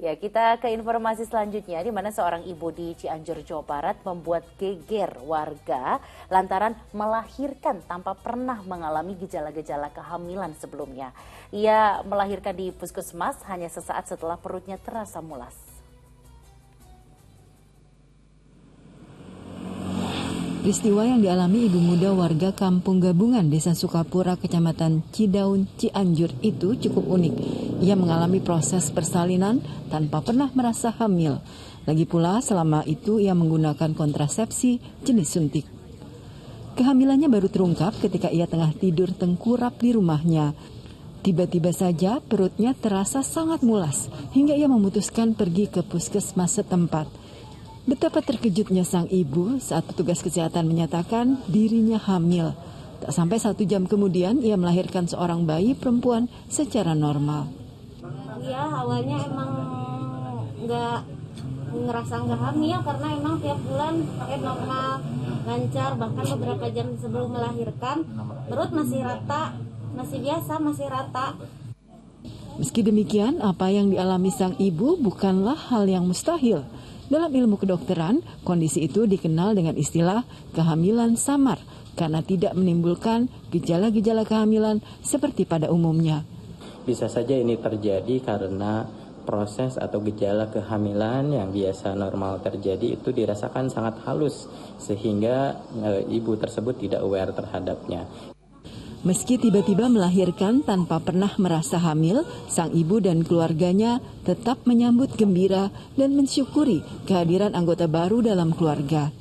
Ya, kita ke informasi selanjutnya di mana seorang ibu di Cianjur, Jawa Barat membuat geger warga lantaran melahirkan tanpa pernah mengalami gejala-gejala kehamilan sebelumnya. Ia melahirkan di puskesmas hanya sesaat setelah perutnya terasa mulas. Peristiwa yang dialami ibu muda warga Kampung Gabungan, Desa Sukapura, Kecamatan Cidaun, Cianjur itu cukup unik. Ia mengalami proses persalinan tanpa pernah merasa hamil. Lagi pula selama itu ia menggunakan kontrasepsi jenis suntik. Kehamilannya baru terungkap ketika ia tengah tidur tengkurap di rumahnya. Tiba-tiba saja perutnya terasa sangat mulas hingga ia memutuskan pergi ke puskesmas setempat. Betapa terkejutnya sang ibu saat petugas kesehatan menyatakan dirinya hamil. Tak sampai 1 jam kemudian ia melahirkan seorang bayi perempuan secara normal. Ya awalnya emang ngerasa nggak hamil karena emang tiap bulan normal, lancar, bahkan beberapa jam sebelum melahirkan perut masih rata, masih biasa, masih rata. Meski demikian, apa yang dialami sang ibu bukanlah hal yang mustahil. Dalam ilmu kedokteran, kondisi itu dikenal dengan istilah kehamilan samar karena tidak menimbulkan gejala-gejala kehamilan seperti pada umumnya. Bisa saja ini terjadi karena proses atau gejala kehamilan yang biasa normal terjadi itu dirasakan sangat halus sehingga ibu tersebut tidak aware terhadapnya. Meski tiba-tiba melahirkan tanpa pernah merasa hamil, sang ibu dan keluarganya tetap menyambut gembira dan mensyukuri kehadiran anggota baru dalam keluarga.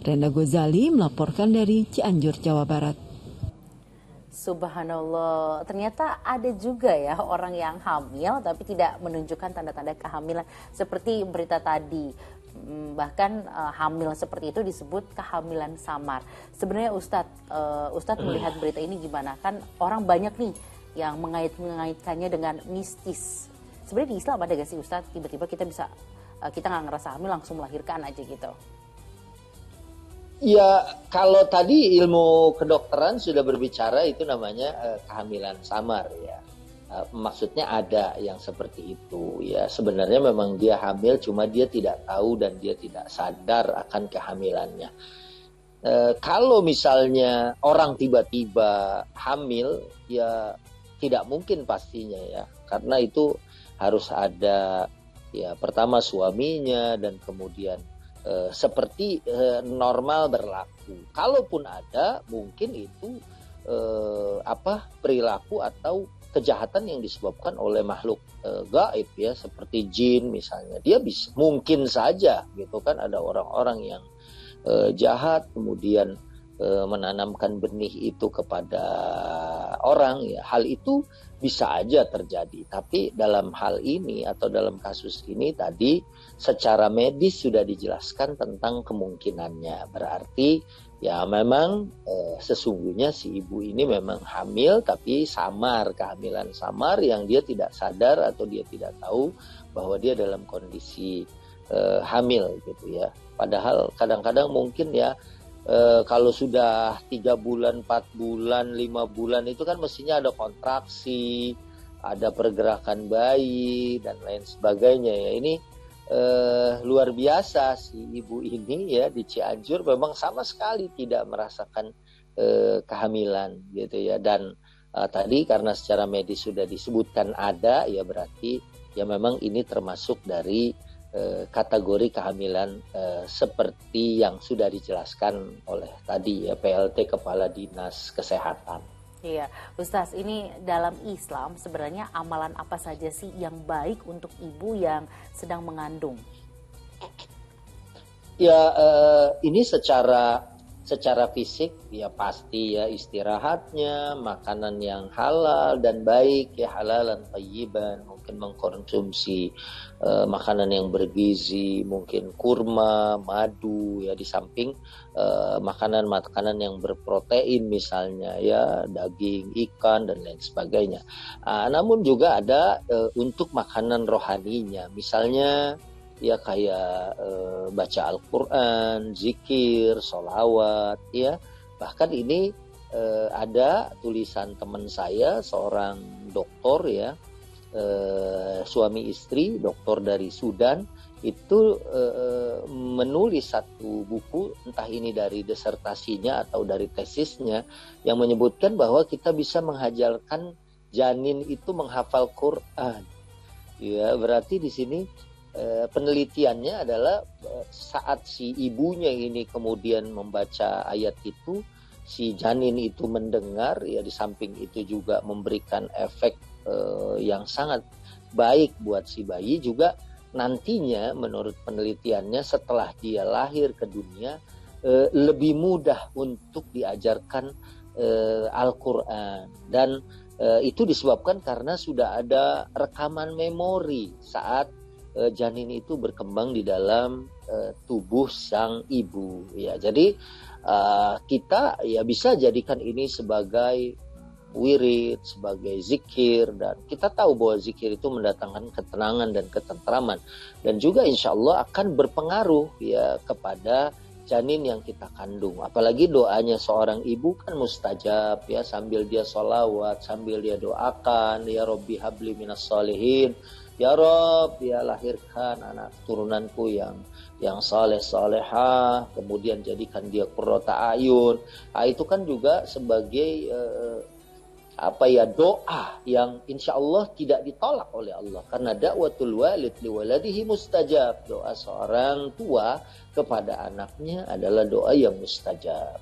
Renda Gozali melaporkan dari Cianjur, Jawa Barat. Subhanallah, ternyata ada juga ya orang yang hamil tapi tidak menunjukkan tanda-tanda kehamilan seperti berita tadi. Bahkan hamil seperti itu disebut kehamilan samar. Sebenarnya Ustadz melihat berita ini gimana? Kan orang banyak nih yang mengaitkannya dengan mistis. Sebenarnya di Islam ada gak sih Ustadz tiba-tiba kita nggak ngerasa hamil langsung melahirkan aja gitu? Ya, kalau tadi ilmu kedokteran sudah berbicara itu namanya kehamilan samar ya. Maksudnya ada yang seperti itu ya. Sebenarnya memang dia hamil cuma dia tidak tahu dan dia tidak sadar akan kehamilannya. Kalau misalnya orang tiba-tiba hamil ya tidak mungkin pastinya ya. Karena itu harus ada ya pertama suaminya dan kemudian seperti normal berlaku. Kalaupun ada mungkin itu perilaku atau kejahatan yang disebabkan oleh makhluk gaib ya seperti jin misalnya. Dia bisa mungkin saja gitu kan ada orang-orang yang jahat kemudian menanamkan benih itu kepada orang ya. Hal itu bisa aja terjadi. Tapi dalam hal ini atau dalam kasus ini tadi secara medis sudah dijelaskan tentang kemungkinannya. Berarti ya memang sesungguhnya si ibu ini memang hamil tapi samar, kehamilan samar yang dia tidak sadar atau dia tidak tahu bahwa dia dalam kondisi hamil gitu ya. Padahal kadang-kadang mungkin ya kalau sudah 3 bulan, 4 bulan, 5 bulan itu kan mestinya ada kontraksi, ada pergerakan bayi dan lain sebagainya ya. Ini luar biasa si ibu ini ya di Cianjur memang sama sekali tidak merasakan kehamilan gitu ya. Dan tadi karena secara medis sudah disebutkan ada ya berarti ya memang ini termasuk dari kategori kehamilan seperti yang sudah dijelaskan oleh tadi ya PLT Kepala Dinas Kesehatan. Iya, Ustaz, ini dalam Islam sebenarnya amalan apa saja sih yang baik untuk ibu yang sedang mengandung? Ya, ini secara fisik ya pasti ya istirahatnya, makanan yang halal dan baik ya halalan thayyiban, mungkin mengkonsumsi makanan yang bergizi, mungkin kurma, madu ya di samping makanan-makanan yang berprotein misalnya ya daging, ikan dan lain sebagainya. Namun juga ada untuk makanan rohaninya, misalnya ya kayak baca Al-Quran, zikir, sholawat ya. Bahkan ini ada tulisan teman saya seorang doktor ya suami istri, dokter dari Sudan, itu menulis satu buku, entah ini dari disertasinya atau dari tesisnya, yang menyebutkan bahwa kita bisa menghajarkan janin itu menghafal Quran. Ya, berarti di sini penelitiannya adalah saat si ibunya ini kemudian membaca ayat itu, si janin itu mendengar, ya di samping itu juga memberikan efek yang sangat baik buat si bayi juga. Nantinya menurut penelitiannya setelah dia lahir ke dunia lebih mudah untuk diajarkan Al-Quran, dan itu disebabkan karena sudah ada rekaman memori saat janin itu berkembang di dalam tubuh sang ibu. Ya, jadi kita ya bisa jadikan ini sebagai wirid, sebagai zikir, dan kita tahu bahwa zikir itu mendatangkan ketenangan dan ketentraman, dan juga insya Allah akan berpengaruh ya kepada janin yang kita kandung. Apalagi doanya seorang ibu kan mustajab ya, sambil dia sholawat, sambil dia doakan, ya Rabbi habli minas sholihin, ya Rob, ya lahirkan anak turunanku yang saleh salehah, kemudian jadikan dia qurrata ayun. Itu kan juga sebagai doa yang insya Allah tidak ditolak oleh Allah, karena dakwatul walid liwaladihi mustajab. Doa seorang tua kepada anaknya adalah doa yang mustajab.